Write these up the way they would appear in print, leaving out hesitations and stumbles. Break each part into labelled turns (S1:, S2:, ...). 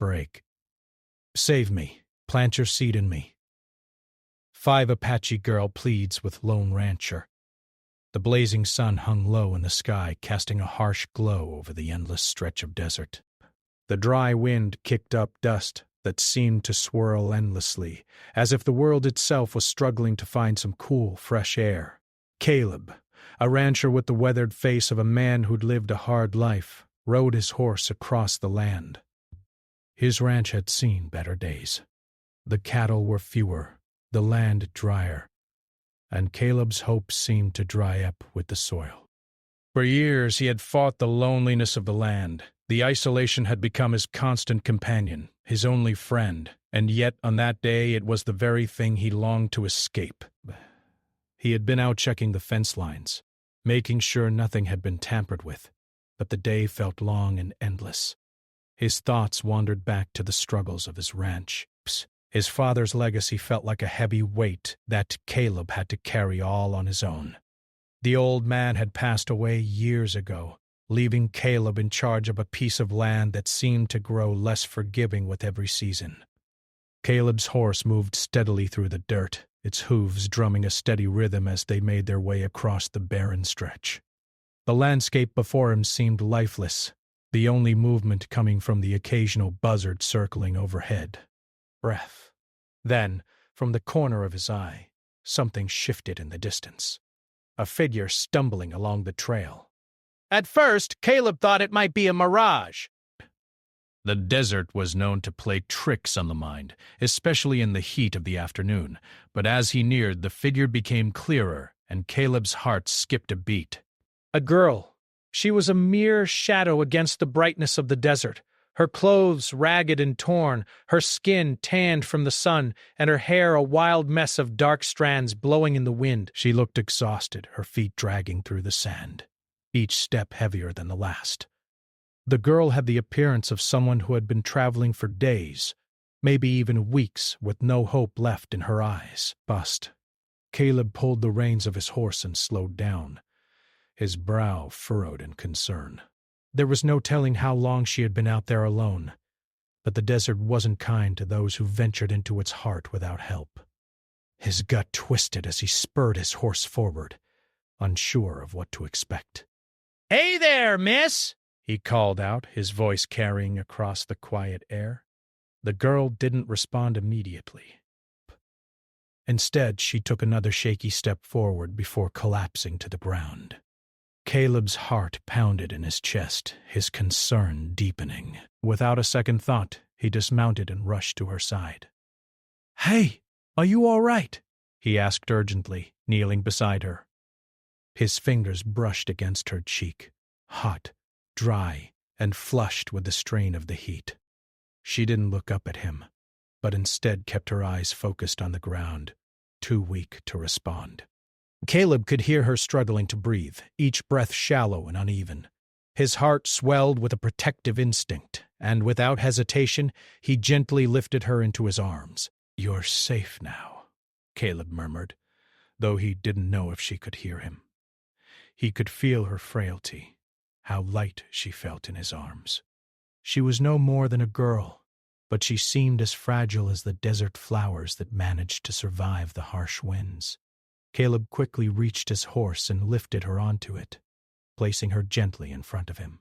S1: break. Save me. Plant your seed in me. 5 Apache girl pleads with lone rancher. The blazing sun hung low in the sky, casting a harsh glow over the endless stretch of desert. The dry wind kicked up dust that seemed to swirl endlessly, as if the world itself was struggling to find some cool, fresh air. Caleb, a rancher with the weathered face of a man who'd lived a hard life, rode his horse across the land. His ranch had seen better days. The cattle were fewer, the land drier, and Caleb's hopes seemed to dry up with the soil. For years he had fought the loneliness of the land. The isolation had become his constant companion, his only friend, and yet on that day it was the very thing he longed to escape. He had been out checking the fence lines, making sure nothing had been tampered with, but the day felt long and endless. His thoughts wandered back to the struggles of his ranch. His father's legacy felt like a heavy weight that Caleb had to carry all on his own. The old man had passed away years ago, leaving Caleb in charge of a piece of land that seemed to grow less forgiving with every season. Caleb's horse moved steadily through the dirt, its hooves drumming a steady rhythm as they made their way across the barren stretch. The landscape before him seemed lifeless, the only movement coming from the occasional buzzard circling overhead. Breath. Then, from the corner of his eye, something shifted in the distance. A figure stumbling along the trail. At first, Caleb thought it might be a mirage. The desert was known to play tricks on the mind, especially in the heat of the afternoon, but as he neared, the figure became clearer, and Caleb's heart skipped a beat. A girl. She was a mere shadow against the brightness of the desert, her clothes ragged and torn, her skin tanned from the sun, and her hair a wild mess of dark strands blowing in the wind. She looked exhausted, her feet dragging through the sand, each step heavier than the last. The girl had the appearance of someone who had been traveling for days, maybe even weeks, with no hope left in her eyes. Bust. Caleb pulled the reins of his horse and slowed down, his brow furrowed in concern. There was no telling how long she had been out there alone, but the desert wasn't kind to those who ventured into its heart without help. His gut twisted as he spurred his horse forward, unsure of what to expect. "Hey there, miss!" he called out, his voice carrying across the quiet air. The girl didn't respond immediately. Instead, she took another shaky step forward before collapsing to the ground. Caleb's heart pounded in his chest, his concern deepening. Without a second thought, he dismounted and rushed to her side. "Hey, are you all right?" he asked urgently, kneeling beside her. His fingers brushed against her cheek, hot, dry, and flushed with the strain of the heat. She didn't look up at him, but instead kept her eyes focused on the ground, too weak to respond. Caleb could hear her struggling to breathe, each breath shallow and uneven. His heart swelled with a protective instinct, and without hesitation, he gently lifted her into his arms. "You're safe now," Caleb murmured, though he didn't know if she could hear him. He could feel her frailty, how light she felt in his arms. She was no more than a girl, but she seemed as fragile as the desert flowers that managed to survive the harsh winds. Caleb quickly reached his horse and lifted her onto it, placing her gently in front of him.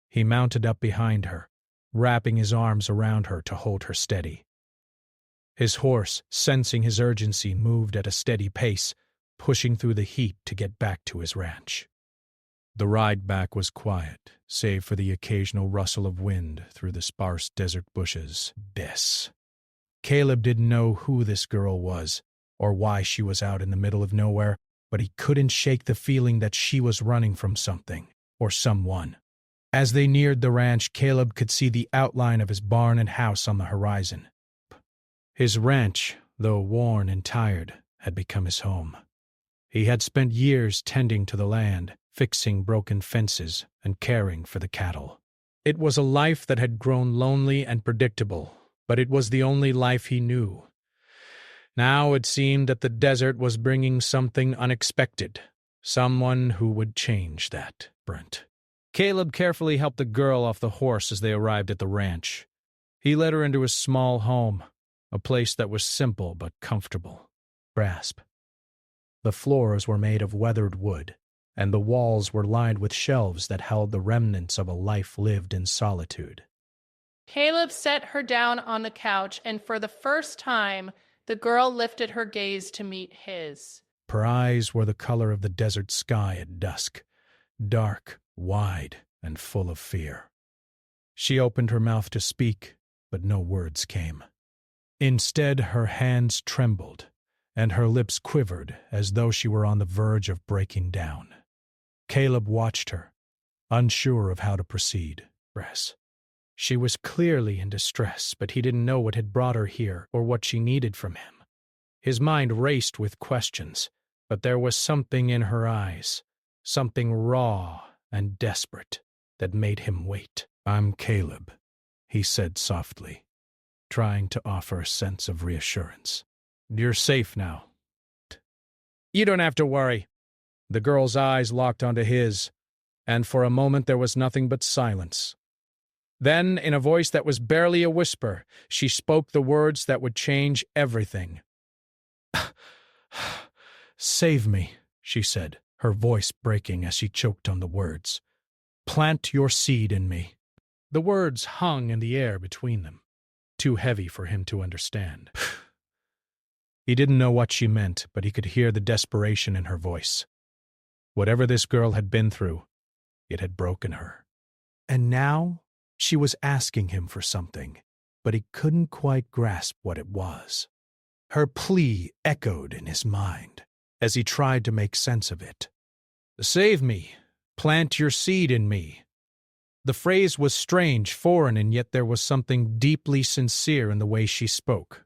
S1: He mounted up behind her, wrapping his arms around her to hold her steady. His horse, sensing his urgency, moved at a steady pace, pushing through the heat to get back to his ranch. The ride back was quiet, save for the occasional rustle of wind through the sparse desert bushes. Caleb didn't know who this girl was, or why she was out in the middle of nowhere, but he couldn't shake the feeling that she was running from something, or someone. As they neared the ranch, Caleb could see the outline of his barn and house on the horizon. His ranch, though worn and tired, had become his home. He had spent years tending to the land, fixing broken fences, and caring for the cattle. It was a life that had grown lonely and predictable, but it was the only life he knew. Now it seemed that the desert was bringing something unexpected, someone who would change that. Caleb carefully helped the girl off the horse as they arrived at the ranch. He led her into his small home, a place that was simple but comfortable. Grasp. The floors were made of weathered wood, and the walls were lined with shelves that held the remnants of a life lived in solitude.
S2: Caleb set her down on the couch, and for the first time, the girl lifted her gaze to meet his.
S1: Her eyes were the color of the desert sky at dusk, dark, wide, and full of fear. She opened her mouth to speak, but no words came. Instead, her hands trembled, and her lips quivered as though she were on the verge of breaking down. Caleb watched her, unsure of how to proceed. She was clearly in distress, but he didn't know what had brought her here or what she needed from him. His mind raced with questions, but there was something in her eyes, something raw and desperate, that made him wait. "I'm Caleb," he said softly, trying to offer a sense of reassurance. "You're safe now." "You don't have to worry." The girl's eyes locked onto his, and for a moment there was nothing but silence. Then, in a voice that was barely a whisper, she spoke the words that would change everything. "Save me," she said, her voice breaking as she choked on the words. "Plant your seed in me." The words hung in the air between them, too heavy for him to understand. He didn't know what she meant, but he could hear the desperation in her voice. Whatever this girl had been through, it had broken her. And now she was asking him for something, but he couldn't quite grasp what it was. Her plea echoed in his mind as he tried to make sense of it. "Save me. Plant your seed in me." The phrase was strange, foreign, and yet there was something deeply sincere in the way she spoke.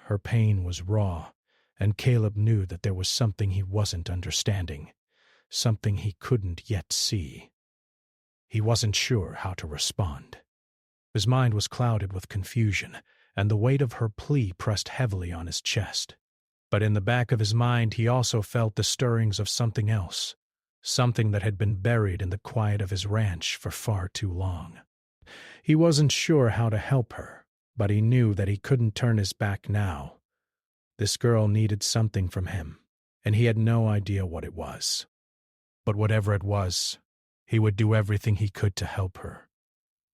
S1: Her pain was raw, and Caleb knew that there was something he wasn't understanding, something he couldn't yet see. He wasn't sure how to respond. His mind was clouded with confusion, and the weight of her plea pressed heavily on his chest. But in the back of his mind he also felt the stirrings of something else, something that had been buried in the quiet of his ranch for far too long. He wasn't sure how to help her, but he knew that he couldn't turn his back now. This girl needed something from him, and he had no idea what it was. But whatever it was, he would do everything he could to help her.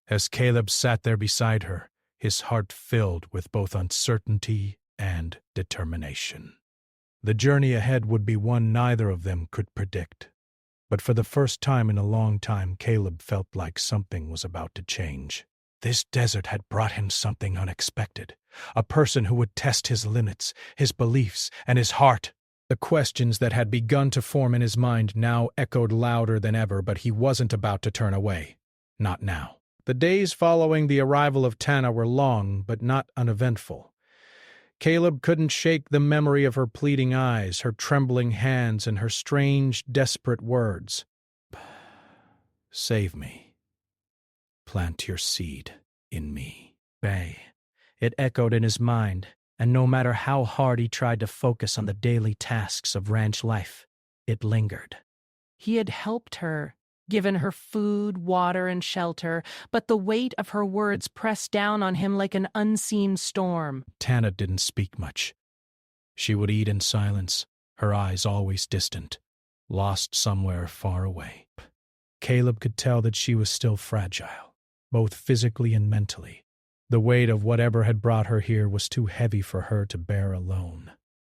S1: As Caleb sat there beside her, his heart filled with both uncertainty and determination. The journey ahead would be one neither of them could predict. But for the first time in a long time, Caleb felt like something was about to change. This desert had brought him something unexpected, a person who would test his limits, his beliefs, and his heart. The questions that had begun to form in his mind now echoed louder than ever, but he wasn't about to turn away. Not now. The days following the arrival of Tana were long, but not uneventful. Caleb couldn't shake the memory of her pleading eyes, her trembling hands, and her strange, desperate words. "Save me. Plant your seed in me." Bay. It echoed in his mind, and no matter how hard he tried to focus on the daily tasks of ranch life, it lingered. He had helped her, given her food, water, and shelter, but the weight of her words pressed down on him like an unseen storm. Tana didn't speak much. She would eat in silence, her eyes always distant, lost somewhere far away. Caleb could tell that she was still fragile, both physically and mentally. The weight of whatever had brought her here was too heavy for her to bear alone.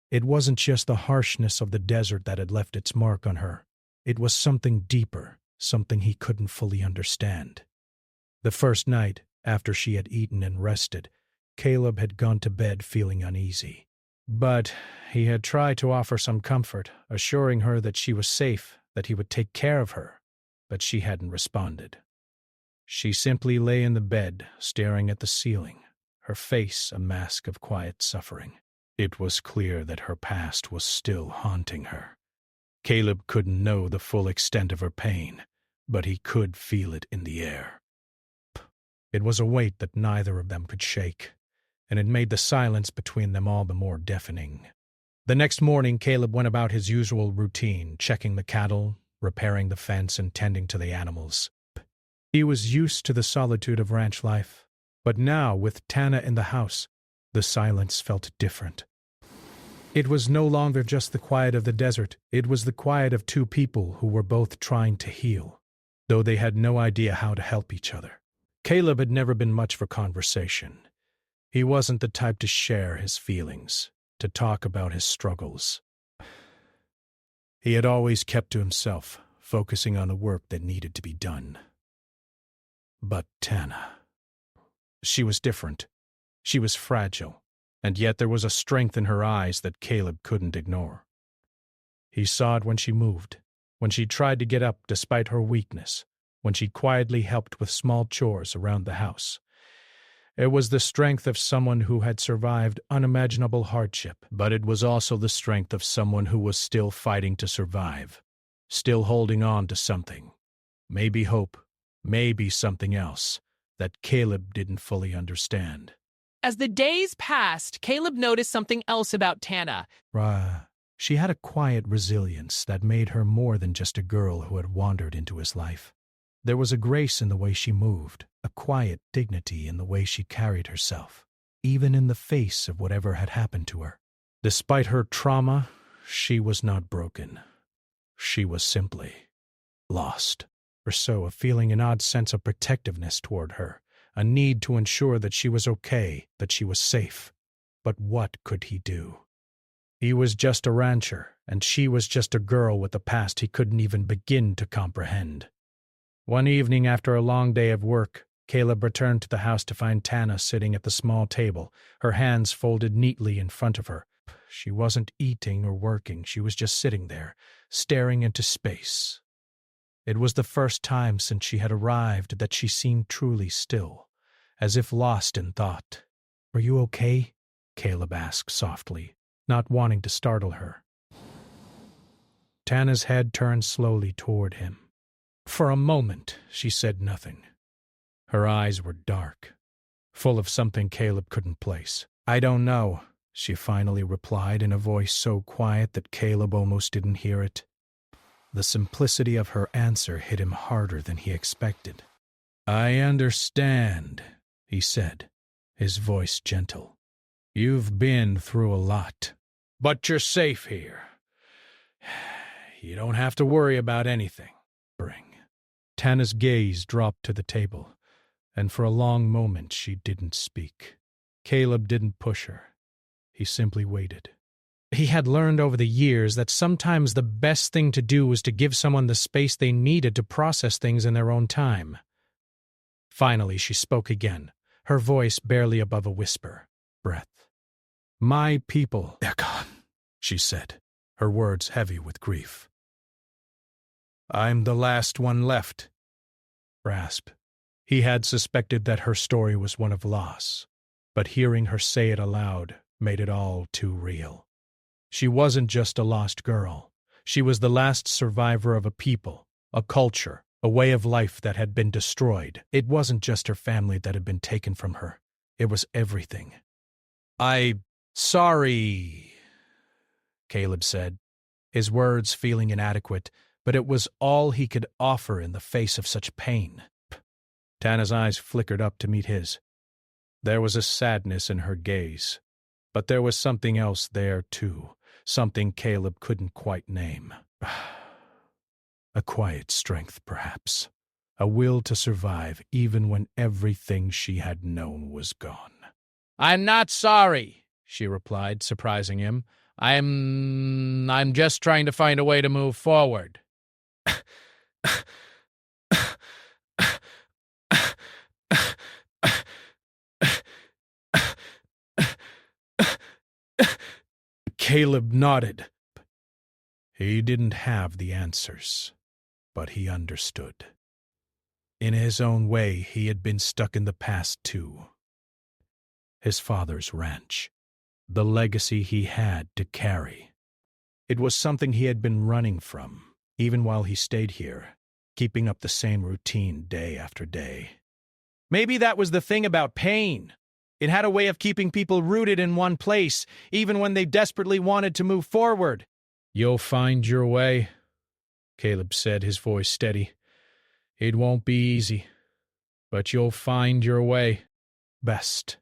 S1: It wasn't just the harshness of the desert that had left its mark on her. It was something deeper, something he couldn't fully understand. The first night, after she had eaten and rested, Caleb had gone to bed feeling uneasy. But he had tried to offer some comfort, assuring her that she was safe, that he would take care of her, but she hadn't responded. She simply lay in the bed, staring at the ceiling, her face a mask of quiet suffering. It was clear that her past was still haunting her. Caleb couldn't know the full extent of her pain, but he could feel it in the air. It was a weight that neither of them could shake, and it made the silence between them all the more deafening. The next morning, Caleb went about his usual routine, checking the cattle, repairing the fence, and tending to the animals. He was used to the solitude of ranch life, But now, with Tana in the house, the silence felt different. It was no longer just the quiet of the desert, it was the quiet of two people who were both trying to heal, though they had no idea how to help each other. Caleb had never been much for conversation. He wasn't the type to share his feelings, to talk about his struggles. He had always kept to himself, focusing on the work that needed to be done. But Tana, she was different. She was fragile, and yet there was a strength in her eyes that Caleb couldn't ignore. He saw it when she moved, when she tried to get up despite her weakness, when she quietly helped with small chores around the house. It was the strength of someone who had survived unimaginable hardship, but it was also the strength of someone who was still fighting to survive, still holding on to something. Maybe hope, maybe something else that Caleb didn't fully understand.
S3: As the days passed, Caleb noticed something else about Tana.
S1: She had a quiet resilience that made her more than just a girl who had wandered into his life. There was a grace in the way she moved, a quiet dignity in the way she carried herself, even in the face of whatever had happened to her. Despite her trauma, she was not broken. She was simply lost. Or so, feeling an odd sense of protectiveness toward her, a need to ensure that she was okay, that she was safe. But what could he do? He was just a rancher, and she was just a girl with a past he couldn't even begin to comprehend. One evening after a long day of work, Caleb returned to the house to find Tana sitting at the small table, her hands folded neatly in front of her. She wasn't eating or working, she was just sitting there, staring into space. It was the first time since she had arrived that she seemed truly still, as if lost in thought. "Are you okay?" Caleb asked softly, not wanting to startle her. Tana's head turned slowly toward him. For a moment, she said nothing. Her eyes were dark, full of something Caleb couldn't place. "I don't know," she finally replied in a voice so quiet that Caleb almost didn't hear it. The simplicity of her answer hit him harder than he expected. "I understand," he said, his voice gentle. "You've been through a lot, but you're safe here. You don't have to worry about anything." Tana's gaze dropped to the table, and for a long moment she didn't speak. Caleb didn't push her. He simply waited. He had learned over the years that sometimes the best thing to do was to give someone the space they needed to process things in their own time. Finally, she spoke again, her voice barely above a whisper. Breath. "My people, they're gone," she said, her words heavy with grief. "I'm the last one left." Rasp. He had suspected that her story was one of loss, but hearing her say it aloud made it all too real. She wasn't just a lost girl. She was the last survivor of a people, a culture, a way of life that had been destroyed. It wasn't just her family that had been taken from her. It was everything. Sorry," Caleb said, his words feeling inadequate, but it was all he could offer in the face of such pain. Tana's eyes flickered up to meet his. There was a sadness in her gaze, but there was something else there, too, something Caleb couldn't quite name. A quiet strength, perhaps. A will to survive even when everything she had known was gone. "I'm not sorry," she replied, surprising him. I'm just trying to find a way to move forward." Caleb nodded. He didn't have the answers, but he understood. In his own way, he had been stuck in the past, too. His father's ranch, the legacy he had to carry. It was something he had been running from, even while he stayed here, keeping up the same routine day after day. Maybe that was the thing about pain. It had a way of keeping people rooted in one place, even when they desperately wanted to move forward. "You'll find your way," Caleb said, his voice steady. "It won't be easy, but you'll find your way." best.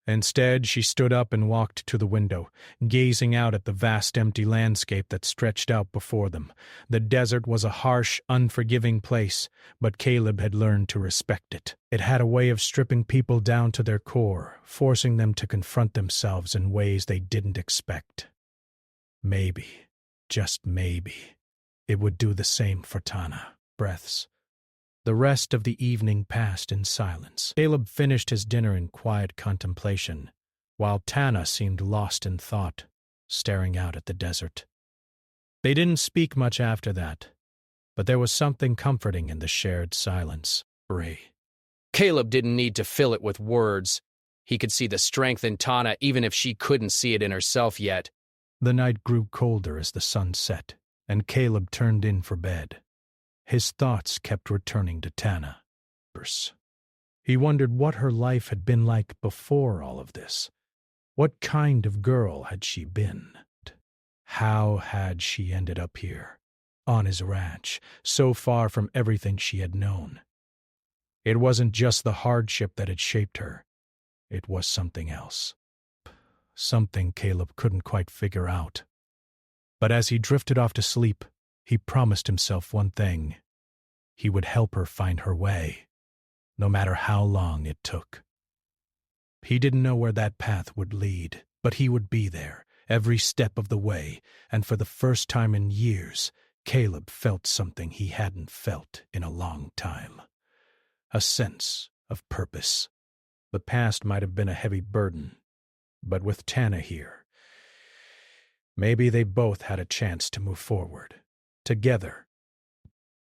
S1: Instead, she stood up and walked to the window, gazing out at the vast empty landscape that stretched out before them. The desert was a harsh, unforgiving place, but Caleb had learned to respect it. It had a way of stripping people down to their core, forcing them to confront themselves in ways they didn't expect. Maybe, just maybe, it would do the same for Tana. Breaths. The rest of the evening passed in silence. Caleb finished his dinner in quiet contemplation, while Tana seemed lost in thought, staring out at the desert. They didn't speak much after that, but there was something comforting in the shared silence.
S3: Caleb didn't need to fill it with words. He could see the strength in Tana even if she couldn't see it in herself yet.
S1: The night grew colder as the sun set, and Caleb turned in for bed. His thoughts kept returning to Tana. He wondered what her life had been like before all of this. What kind of girl had she been? How had she ended up here, on his ranch, so far from everything she had known? It wasn't just the hardship that had shaped her. It was something else. Something Caleb couldn't quite figure out. But as he drifted off to sleep, he promised himself one thing. He would help her find her way, no matter how long it took. He didn't know where that path would lead, but he would be there, every step of the way, and for the first time in years, Caleb felt something he hadn't felt in a long time. A sense of purpose. The past might have been a heavy burden, but with Tana here, maybe they both had a chance to move forward. Together.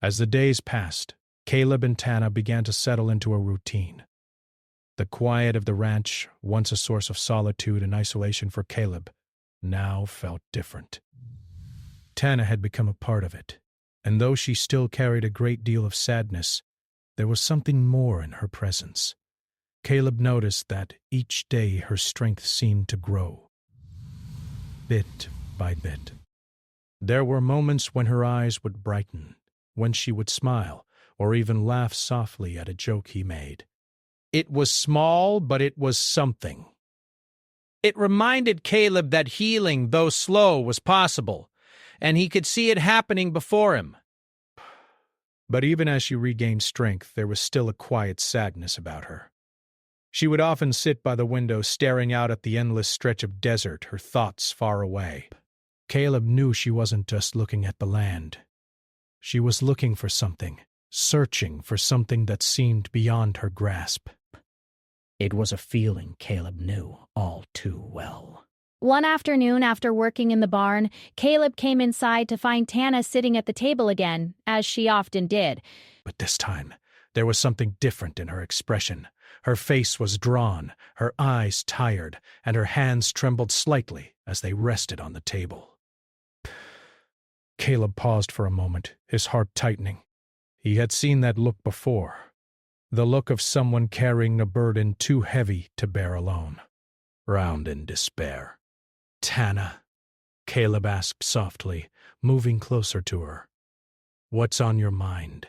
S1: As the days passed, Caleb and Tana began to settle into a routine. The quiet of the ranch, once a source of solitude and isolation for Caleb, now felt different. Tana had become a part of it, and though she still carried a great deal of sadness, there was something more in her presence. Caleb noticed that each day her strength seemed to grow, bit by bit. There were moments when her eyes would brighten, when she would smile, or even laugh softly at a joke he made. It was small, but it was something. It reminded Caleb that healing, though slow, was possible, and he could see it happening before him. But even as she regained strength, there was still a quiet sadness about her. She would often sit by the window staring out at the endless stretch of desert, her thoughts far away. Caleb knew she wasn't just looking at the land. She was looking for something, searching for something that seemed beyond her grasp. It was a feeling Caleb knew all too well.
S4: One afternoon after working in the barn, Caleb came inside to find Tana sitting at the table again, as she often did.
S1: But this time, there was something different in her expression. Her face was drawn, her eyes tired, and her hands trembled slightly as they rested on the table. Caleb paused for a moment, his heart tightening. He had seen that look before, the look of someone carrying a burden too heavy to bear alone, round in despair. "Tana," Caleb asked softly, moving closer to her. "What's on your mind?"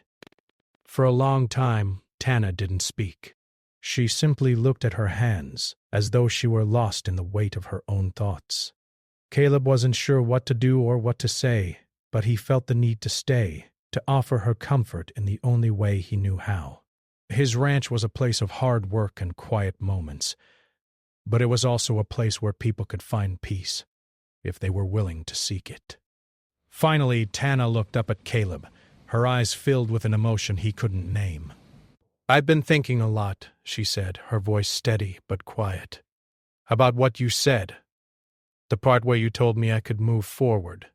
S1: For a long time, Tana didn't speak. She simply looked at her hands, as though she were lost in the weight of her own thoughts. Caleb wasn't sure what to do or what to say, but he felt the need to stay, to offer her comfort in the only way he knew how. His ranch was a place of hard work and quiet moments, but it was also a place where people could find peace, if they were willing to seek it. Finally, Tana looked up at Caleb, her eyes filled with an emotion he couldn't name. "I've been thinking a lot," she said, her voice steady but quiet, "about what you said, the part where you told me I could move forward.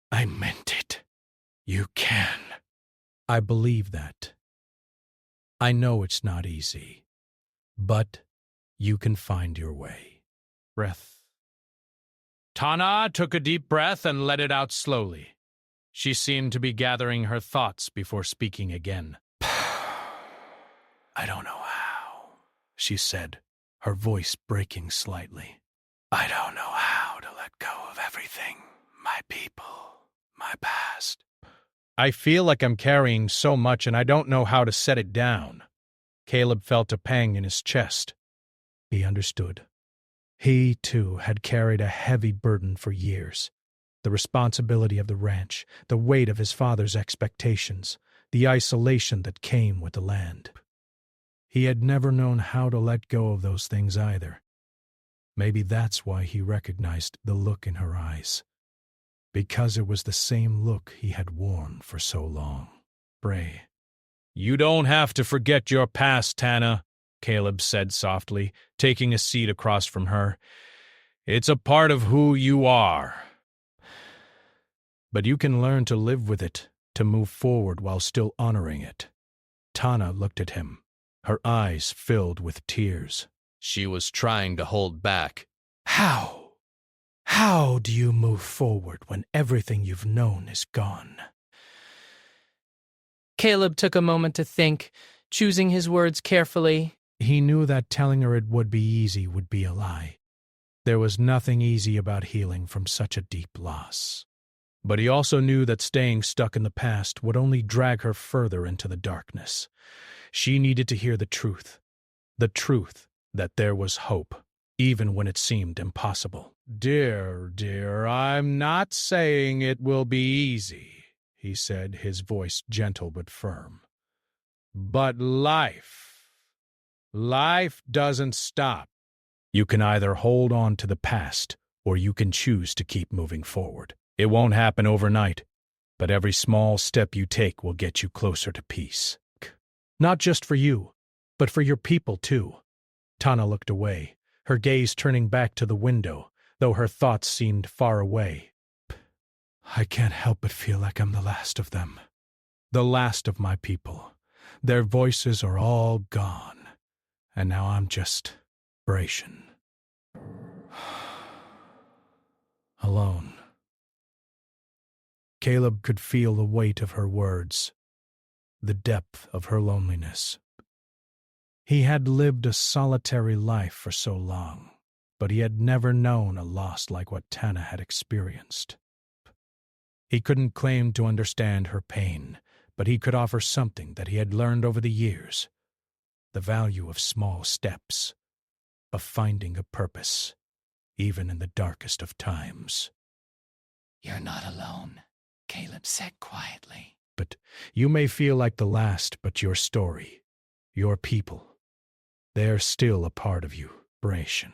S1: I meant it. You can." "I believe that. I know it's not easy, but you can find your way." Breath. Tana took a deep breath and let it out slowly. She seemed to be gathering her thoughts before speaking again. "I don't know how," she said, her voice breaking slightly. "I don't know how to let go of everything, my people, my past. I feel like I'm carrying so much and I don't know how to set it down. Caleb felt a pang in his chest. He understood. He, too, had carried a heavy burden for years. The responsibility of the ranch, the weight of his father's expectations, the isolation that came with the land. He had never known how to let go of those things either. Maybe that's why he recognized the look in her eyes. Because it was the same look he had worn for so long. Bray. You don't have to forget your past, Tana, Caleb said softly, taking a seat across from her. It's a part of who you are. But you can learn to live with it, to move forward while still honoring it. Tana looked at him, her eyes filled with tears.
S3: She was trying to hold back.
S1: How? How do you move forward when everything you've known is gone?
S2: Caleb took a moment to think, choosing his words carefully.
S1: He knew that telling her it would be easy would be a lie. There was nothing easy about healing from such a deep loss. But he also knew that staying stuck in the past would only drag her further into the darkness. She needed to hear the truth that there was hope, even when it seemed impossible. Dear, I'm not saying it will be easy, he said, his voice gentle but firm. But life doesn't stop. You can either hold on to the past, or you can choose to keep moving forward. It won't happen overnight, but every small step you take will get you closer to peace. Not just for you, but for your people too. Tana looked away, her gaze turning back to the window, though her thoughts seemed far away. I can't help but feel like I'm the last of them. The last of my people. Their voices are all gone, and now I'm just Bration. Alone. Caleb could feel the weight of her words, the depth of her loneliness. He had lived a solitary life for so long, but he had never known a loss like what Tana had experienced. He couldn't claim to understand her pain, but he could offer something that he had learned over the years, the value of small steps, of finding a purpose, even in the darkest of times.
S5: You're not alone, Caleb said quietly.
S1: But you may feel like the last, but your story, your people, they're still a part of you, Bration.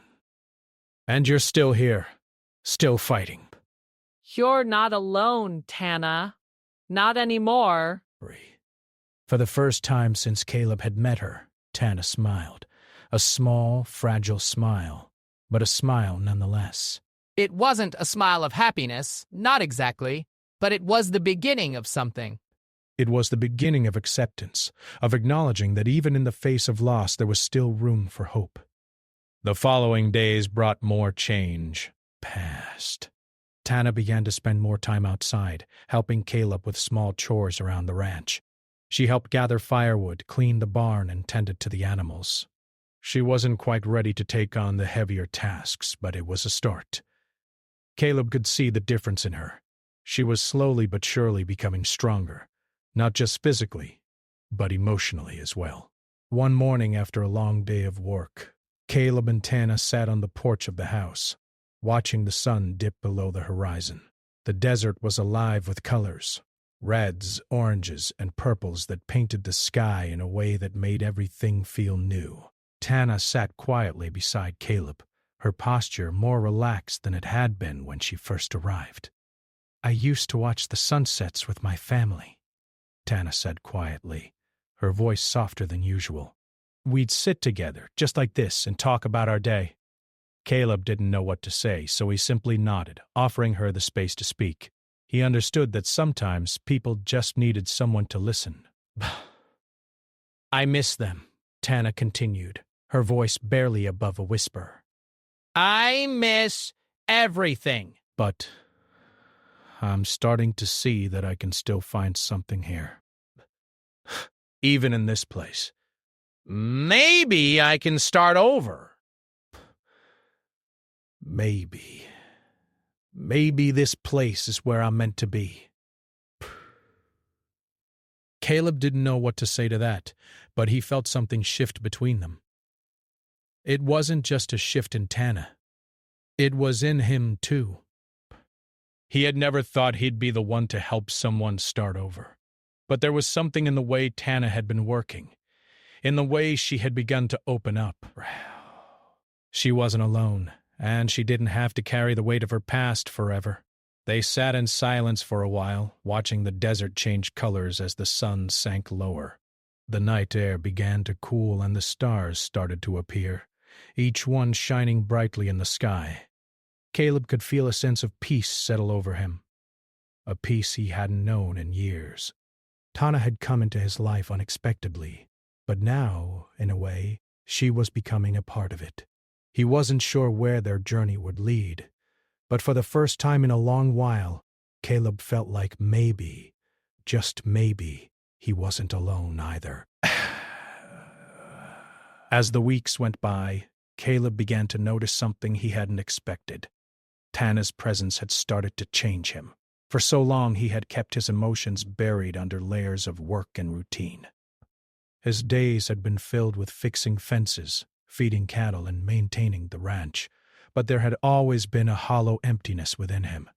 S1: And you're still here, still fighting.
S2: You're not alone, Tana. Not anymore.
S1: For the first time since Caleb had met her, Tana smiled. A small, fragile smile, but a smile nonetheless.
S5: It wasn't a smile of happiness, not exactly, but it was the beginning of something.
S1: It was the beginning of acceptance, of acknowledging that even in the face of loss there was still room for hope. The following days brought more change. Past. Tana began to spend more time outside, helping Caleb with small chores around the ranch. She helped gather firewood, clean the barn, and tended to the animals. She wasn't quite ready to take on the heavier tasks, but it was a start. Caleb could see the difference in her. She was slowly but surely becoming stronger, not just physically, but emotionally as well. One morning after a long day of work, Caleb and Tana sat on the porch of the house, watching the sun dip below the horizon. The desert was alive with colors, reds, oranges, and purples that painted the sky in a way that made everything feel new. Tana sat quietly beside Caleb, her posture more relaxed than it had been when she first arrived. I used to watch the sunsets with my family, Tana said quietly, her voice softer than usual. We'd sit together, just like this, and talk about our day. Caleb didn't know what to say, so he simply nodded, offering her the space to speak. He understood that sometimes people just needed someone to listen. I miss them, Tana continued, her voice barely above a whisper.
S5: I miss everything.
S1: But I'm starting to see that I can still find something here. Even in this place.
S5: Maybe I can start over.
S1: Maybe. Maybe this place is where I'm meant to be. Caleb didn't know what to say to that, but he felt something shift between them. It wasn't just a shift in Tana. It was in him, too. He had never thought he'd be the one to help someone start over. But there was something in the way Tana had been working, in the way she had begun to open up. She wasn't alone, and she didn't have to carry the weight of her past forever. They sat in silence for a while, watching the desert change colors as the sun sank lower. The night air began to cool and the stars started to appear, each one shining brightly in the sky. Caleb could feel a sense of peace settle over him, a peace he hadn't known in years. Tana had come into his life unexpectedly, but now, in a way, she was becoming a part of it. He wasn't sure where their journey would lead, but for the first time in a long while, Caleb felt like maybe, just maybe, he wasn't alone either. As the weeks went by, Caleb began to notice something he hadn't expected. Tana's presence had started to change him. For so long he had kept his emotions buried under layers of work and routine. His days had been filled with fixing fences, feeding cattle, and maintaining the ranch, but there had always been a hollow emptiness within him.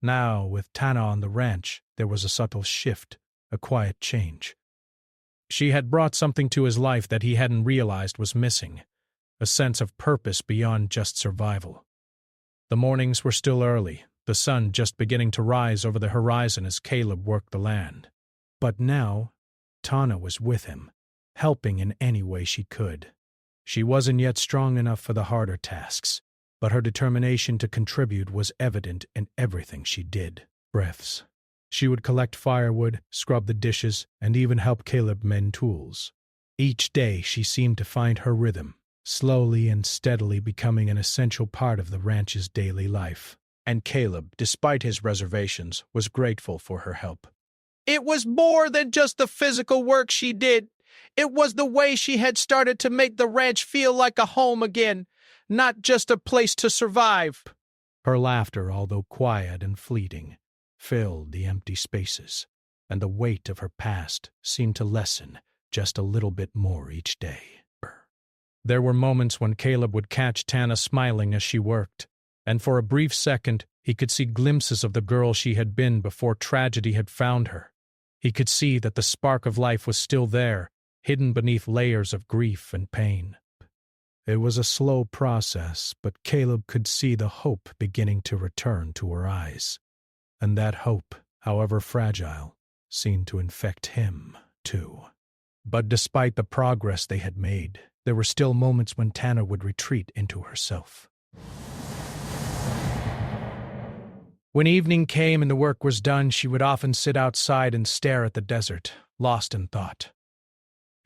S1: Now, with Tana on the ranch, there was a subtle shift, a quiet change. She had brought something to his life that he hadn't realized was missing, a sense of purpose beyond just survival. The mornings were still early, the sun just beginning to rise over the horizon as Caleb worked the land. But now, Tana was with him, helping in any way she could. She wasn't yet strong enough for the harder tasks, but her determination to contribute was evident in everything she did. Breaths. She would collect firewood, scrub the dishes, and even help Caleb mend tools. Each day she seemed to find her rhythm, slowly and steadily becoming an essential part of the ranch's daily life. And Caleb, despite his reservations, was grateful for her help.
S5: It was more than just the physical work she did. It was the way she had started to make the ranch feel like a home again, not just a place to survive.
S1: Her laughter, although quiet and fleeting, filled the empty spaces, and the weight of her past seemed to lessen just a little bit more each day. There were moments when Caleb would catch Tana smiling as she worked, and for a brief second he could see glimpses of the girl she had been before tragedy had found her. He could see that the spark of life was still there, hidden beneath layers of grief and pain. It was a slow process, but Caleb could see the hope beginning to return to her eyes. And that hope, however fragile, seemed to infect him, too. But despite the progress they had made, there were still moments when Tana would retreat into herself. When evening came and the work was done, she would often sit outside and stare at the desert, lost in thought.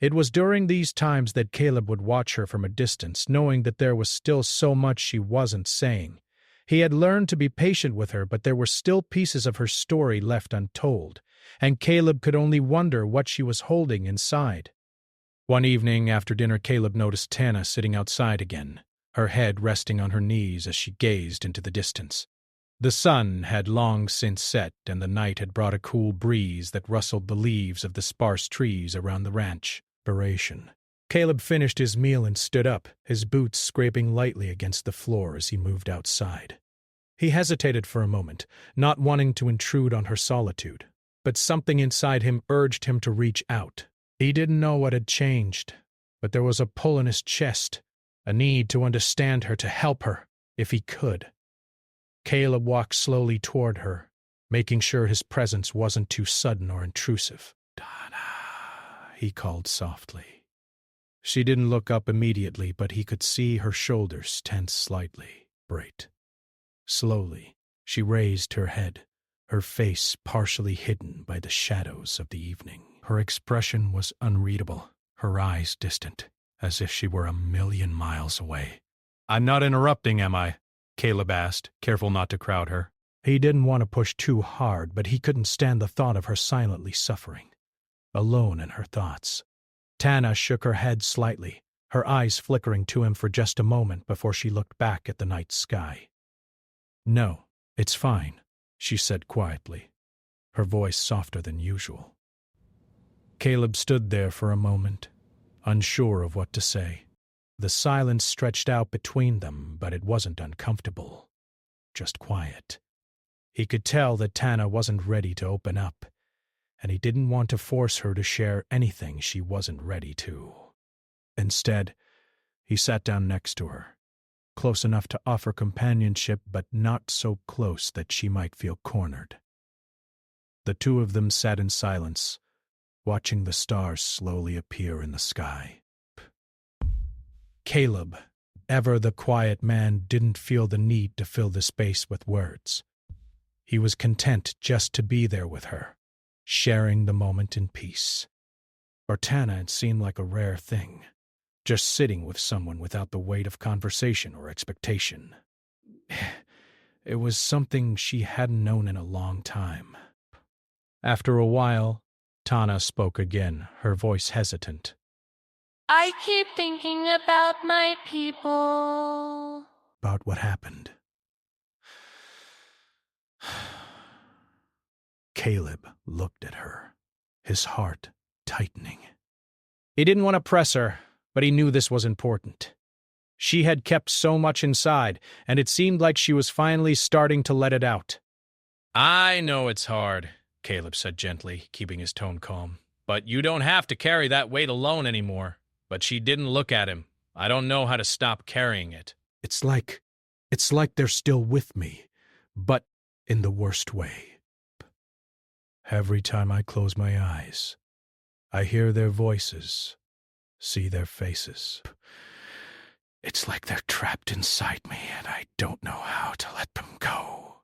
S1: It was during these times that Caleb would watch her from a distance, knowing that there was still so much she wasn't saying. He had learned to be patient with her, but there were still pieces of her story left untold, and Caleb could only wonder what she was holding inside. One evening after dinner, Caleb noticed Tana sitting outside again, her head resting on her knees as she gazed into the distance. The sun had long since set, and the night had brought a cool breeze that rustled the leaves of the sparse trees around the ranch. Caleb finished his meal and stood up, his boots scraping lightly against the floor as he moved outside. He hesitated for a moment, not wanting to intrude on her solitude, but something inside him urged him to reach out. He didn't know what had changed, but there was a pull in his chest, a need to understand her, to help her, if he could. Caleb walked slowly toward her, making sure his presence wasn't too sudden or intrusive. "Tana," he called softly. She didn't look up immediately, but he could see her shoulders tense slightly. Bright. Slowly, she raised her head, her face partially hidden by the shadows of the evening. Her expression was unreadable, her eyes distant, as if she were a million miles away. "I'm not interrupting, am I?" Caleb asked, careful not to crowd her. He didn't want to push too hard, but he couldn't stand the thought of her silently suffering, alone in her thoughts. Tana shook her head slightly, her eyes flickering to him for just a moment before she looked back at the night sky. "No, it's fine," she said quietly, her voice softer than usual. Caleb stood there for a moment, unsure of what to say. The silence stretched out between them, but it wasn't uncomfortable, just quiet. He could tell that Tana wasn't ready to open up, and he didn't want to force her to share anything she wasn't ready to. Instead, he sat down next to her, close enough to offer companionship, but not so close that she might feel cornered. The two of them sat in silence, watching the stars slowly appear in the sky. Caleb, ever the quiet man, didn't feel the need to fill the space with words. He was content just to be there with her, sharing the moment in peace. For Tana, it seemed like a rare thing, just sitting with someone without the weight of conversation or expectation. It was something she hadn't known in a long time. After a while, Tana spoke again, her voice hesitant.
S2: I keep thinking about my people.
S1: About what happened? Caleb looked at her, his heart tightening. He didn't want to press her, but he knew this was important. She had kept so much inside, and it seemed like she was finally starting to let it out. I know it's hard, Caleb said gently, keeping his tone calm. But you don't have to carry that weight alone anymore. But she didn't look at him. I don't know how to stop carrying it. It's like they're still with me, but in the worst way. Every time I close my eyes, I hear their voices, see their faces. It's like they're trapped inside me, and I don't know how to let them go.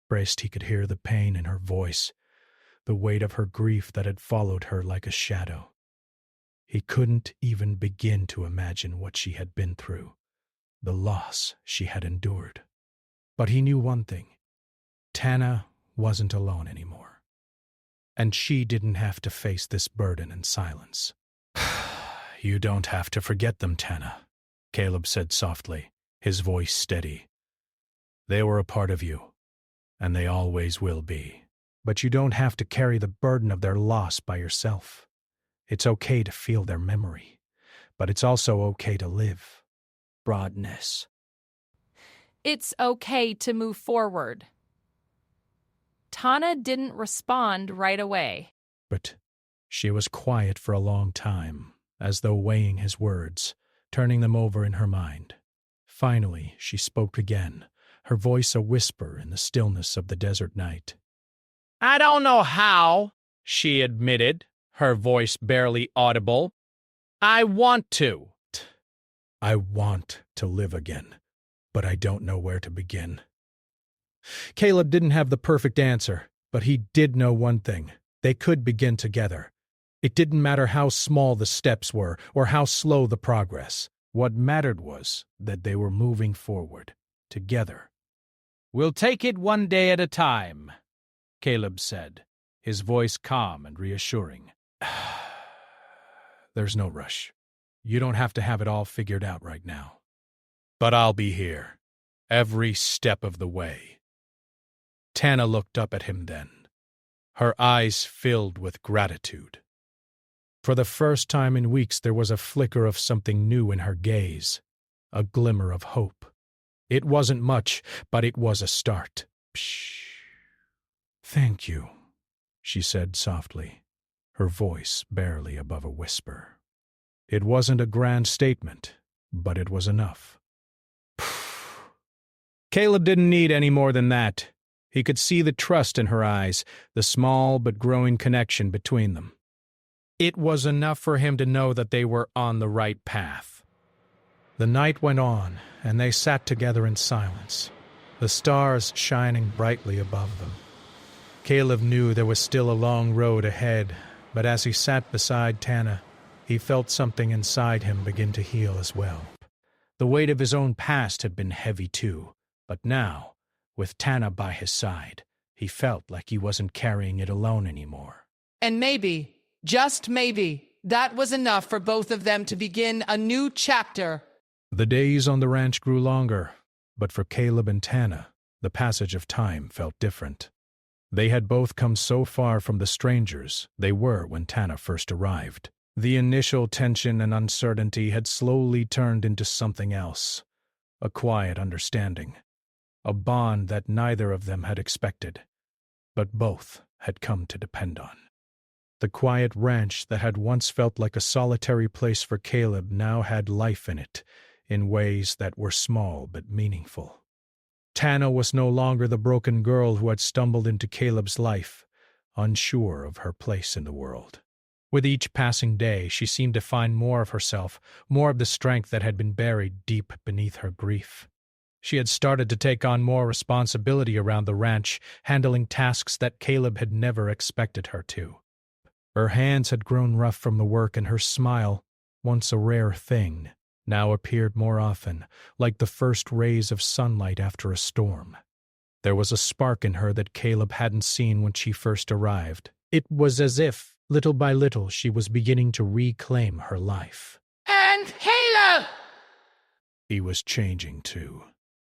S1: Braced, he could hear the pain in her voice, the weight of her grief that had followed her like a shadow. He couldn't even begin to imagine what she had been through, the loss she had endured. But he knew one thing. Tana wasn't alone anymore. And she didn't have to face this burden in silence. You don't have to forget them, Tana, Caleb said softly, his voice steady. They were a part of you, and they always will be. But you don't have to carry the burden of their loss by yourself. It's okay to feel their memory, but it's also okay to live. Broadness.
S6: It's okay to move forward. Tana didn't respond right away.
S1: But she was quiet for a long time, as though weighing his words, turning them over in her mind. Finally, she spoke again, her voice a whisper in the stillness of the desert night. I don't know how, she admitted, her voice barely audible. I want to. I want to live again, but I don't know where to begin. Caleb didn't have the perfect answer, but he did know one thing. They could begin together. It didn't matter how small the steps were or how slow the progress. What mattered was that they were moving forward, together. We'll take it one day at a time, Caleb said, his voice calm and reassuring. There's no rush. You don't have to have it all figured out right now. But I'll be here, every step of the way. Tana looked up at him then, her eyes filled with gratitude. For the first time in weeks, there was a flicker of something new in her gaze, a glimmer of hope. It wasn't much, but it was a start. Psh. Thank you, she said softly, her voice barely above a whisper. It wasn't a grand statement, but it was enough. Caleb didn't need any more than that. He could see the trust in her eyes, the small but growing connection between them. It was enough for him to know that they were on the right path. The night went on, and they sat together in silence, the stars shining brightly above them. Caleb knew there was still a long road ahead, but as he sat beside Tana, he felt something inside him begin to heal as well. The weight of his own past had been heavy too, but now, with Tana by his side, he felt like he wasn't carrying it alone anymore.
S7: And maybe, just maybe, that was enough for both of them to begin a new chapter.
S1: The days on the ranch grew longer, but for Caleb and Tana, the passage of time felt different. They had both come so far from the strangers they were when Tana first arrived. The initial tension and uncertainty had slowly turned into something else, a quiet understanding, a bond that neither of them had expected, but both had come to depend on. The quiet ranch that had once felt like a solitary place for Caleb now had life in it, in ways that were small but meaningful. Tana was no longer the broken girl who had stumbled into Caleb's life, unsure of her place in the world. With each passing day, she seemed to find more of herself, more of the strength that had been buried deep beneath her grief. She had started to take on more responsibility around the ranch, handling tasks that Caleb had never expected her to. Her hands had grown rough from the work, and her smile, once a rare thing, now appeared more often, like the first rays of sunlight after a storm. There was a spark in her that Caleb hadn't seen when she first arrived. It was as if, little by little, she was beginning to reclaim her life.
S7: And Caleb!
S1: He was changing, too.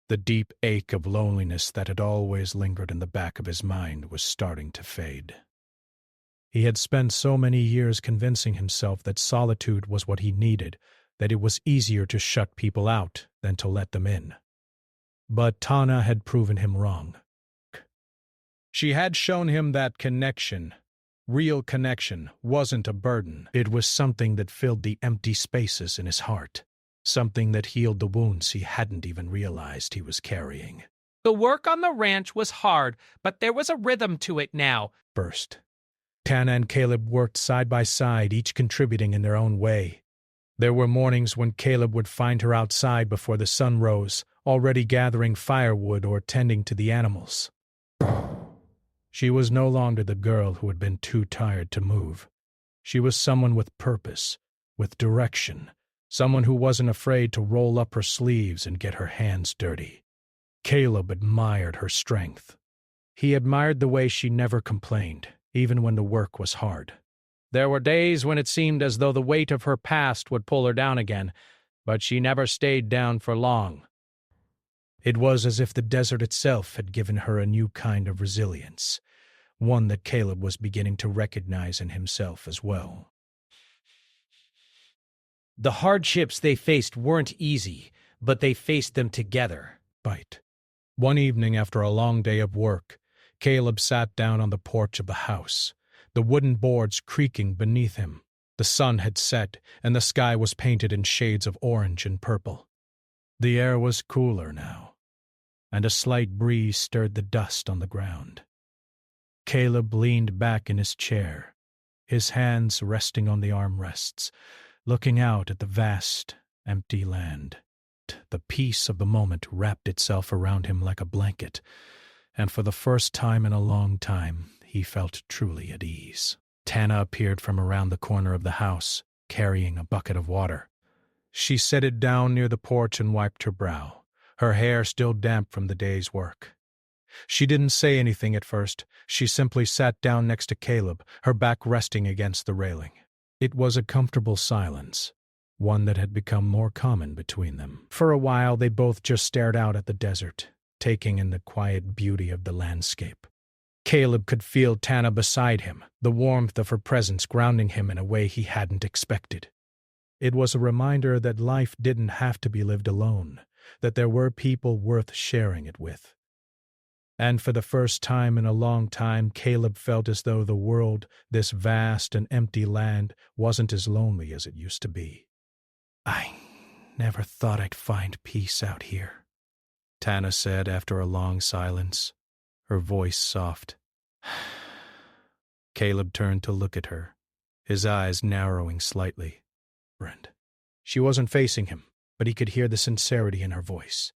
S1: The deep ache of loneliness that had always lingered in the back of his mind was starting to fade. He had spent so many years convincing himself that solitude was what he needed, that it was easier to shut people out than to let them in. But Tana had proven him wrong. She had shown him that connection, real connection, wasn't a burden. It was something that filled the empty spaces in his heart, something that healed the wounds he hadn't even realized he was carrying.
S5: The work on the ranch was hard, but there was a rhythm to it now.
S1: First, Tana and Caleb worked side by side, each contributing in their own way. There were mornings when Caleb would find her outside before the sun rose, already gathering firewood or tending to the animals. She was no longer the girl who had been too tired to move. She was someone with purpose, with direction, someone who wasn't afraid to roll up her sleeves and get her hands dirty. Caleb admired her strength. He admired the way she never complained, even when the work was hard. There were days when it seemed as though the weight of her past would pull her down again, but she never stayed down for long. It was as if the desert itself had given her a new kind of resilience, one that Caleb was beginning to recognize in himself as well.
S5: The hardships they faced weren't easy, but they faced them together.
S1: Bite. One evening after a long day of work, Caleb sat down on the porch of the house, the wooden boards creaking beneath him. The sun had set, and the sky was painted in shades of orange and purple. The air was cooler now, and a slight breeze stirred the dust on the ground. Caleb leaned back in his chair, his hands resting on the armrests, looking out at the vast, empty land. The peace of the moment wrapped itself around him like a blanket, and for the first time in a long time, he felt truly at ease. Tana appeared from around the corner of the house, carrying a bucket of water. She set it down near the porch and wiped her brow, her hair still damp from the day's work. She didn't say anything at first. She simply sat down next to Caleb, her back resting against the railing. It was a comfortable silence, one that had become more common between them. For a while, they both just stared out at the desert, taking in the quiet beauty of the landscape. Caleb could feel Tana beside him, the warmth of her presence grounding him in a way he hadn't expected. It was a reminder that life didn't have to be lived alone, that there were people worth sharing it with. And for the first time in a long time, Caleb felt as though the world, this vast and empty land, wasn't as lonely as it used to be. "I never thought I'd find peace out here," Tana said after a long silence, her voice soft. Caleb turned to look at her, his eyes narrowing slightly. Friend. She wasn't facing him, but he could hear the sincerity in her voice.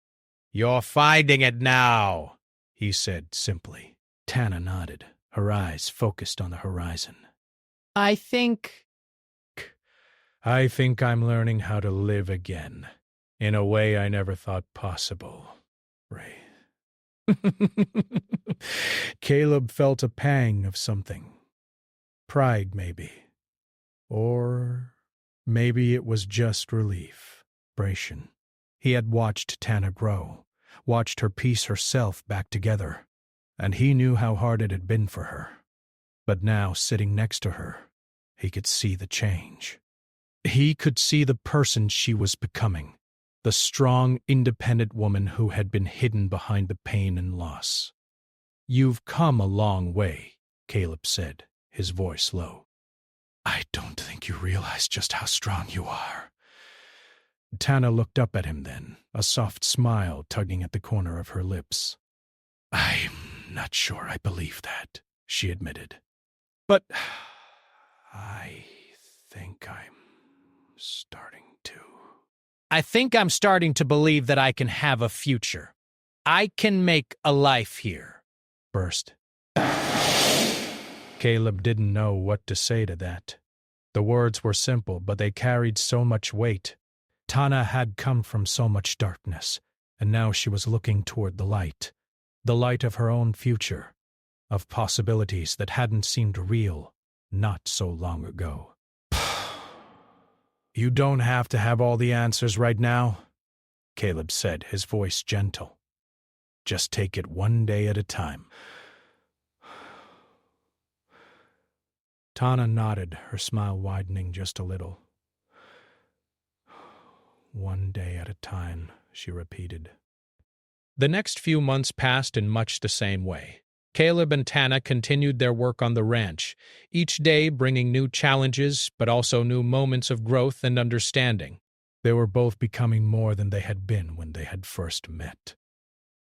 S1: "You're finding it now," he said simply. Tana nodded, her eyes focused on the horizon.
S7: I think
S1: I'm learning how to live again, in a way I never thought possible, Ray. Caleb felt a pang of something. Pride, maybe. Or maybe it was just relief, celebration. He had watched Tana grow, watched her piece herself back together. and he knew how hard it had been for her. But now, sitting next to her, he could see the change. He could see the person she was becoming, the strong, independent woman who had been hidden behind the pain and loss. "You've come a long way," Caleb said, his voice low. "I don't think you realize just how strong you are." Tana looked up at him then, a soft smile tugging at the corner of her lips. "I'm not sure I believe that," she admitted. "But I think I'm starting to." "I think I'm starting to believe that I can have a future. I can make a life here," burst. Caleb didn't know what to say to that. The words were simple, but they carried so much weight. Tana had come from so much darkness, and now she was looking toward the light of her own future, of possibilities that hadn't seemed real not so long ago. "You don't have to have all the answers right now," Caleb said, his voice gentle. "Just take it one day at a time." Tana nodded, her smile widening just a little. "One day at a time," she repeated. The next few months passed in much the same way. Caleb and Tana continued their work on the ranch, each day bringing new challenges, but also new moments of growth and understanding. They were both becoming more than they had been when they had first met.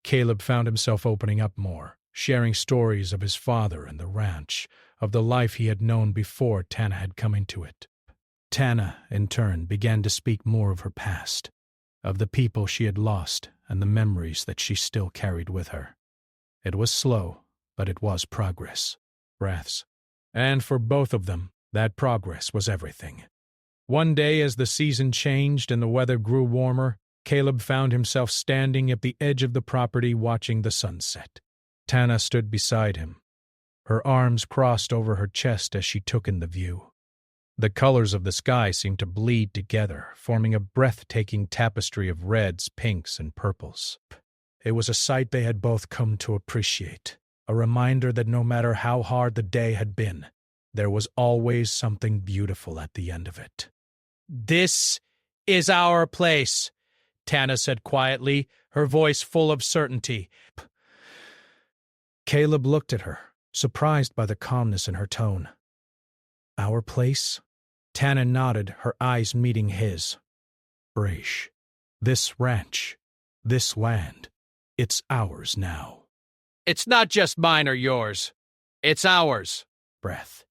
S1: Caleb found himself opening up more, sharing stories of his father and the ranch, of the life he had known before Tana had come into it. Tana, in turn, began to speak more of her past, of the people she had lost and the memories that she still carried with her. It was slow, but it was progress, breaths. And for both of them, that progress was everything. One day, as the season changed and the weather grew warmer, Caleb found himself standing at the edge of the property watching the sunset. Tana stood beside him, her arms crossed over her chest as she took in the view. The colors of the sky seemed to bleed together, forming a breathtaking tapestry of reds, pinks, and purples. It was a sight they had both come to appreciate, a reminder that no matter how hard the day had been, there was always something beautiful at the end of it. "This is our place," Tana said quietly, her voice full of certainty. Caleb looked at her, surprised by the calmness in her tone. "Our place?" Tana nodded, her eyes meeting his. "Braish, this ranch, this land, it's ours now." "It's not just mine or yours. It's ours." Breath.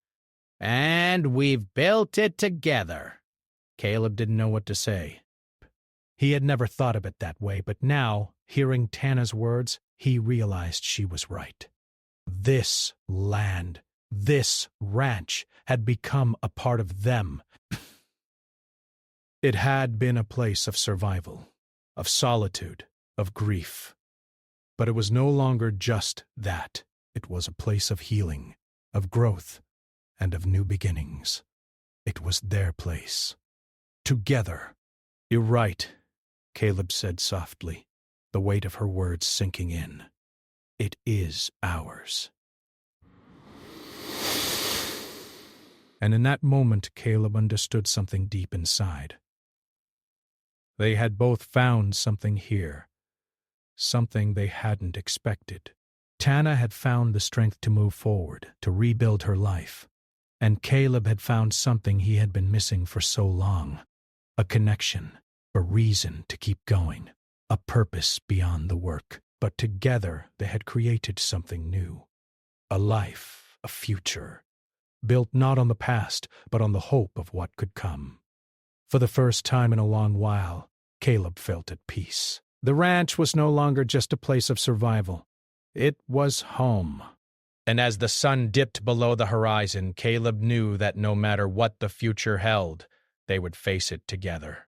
S1: "And we've built it together." Caleb didn't know what to say. He had never thought of it that way, but now, hearing Tana's words, he realized she was right. This land, this ranch, had become a part of them. It had been a place of survival, of solitude, of grief. But it was no longer just that. It was a place of healing, of growth, and of new beginnings. It was their place. Together. "You're right," Caleb said softly, the weight of her words sinking in. "It is ours." And in that moment, Caleb understood something deep inside. They had both found something here, something they hadn't expected. Tana had found the strength to move forward, to rebuild her life, and Caleb had found something he had been missing for so long, a connection, a reason to keep going, a purpose beyond the work. But together they had created something new, a life, a future, built not on the past, but on the hope of what could come. For the first time in a long while, Caleb felt at peace. The ranch was no longer just a place of survival. It was home. And as the sun dipped below the horizon, Caleb knew that no matter what the future held, they would face it together.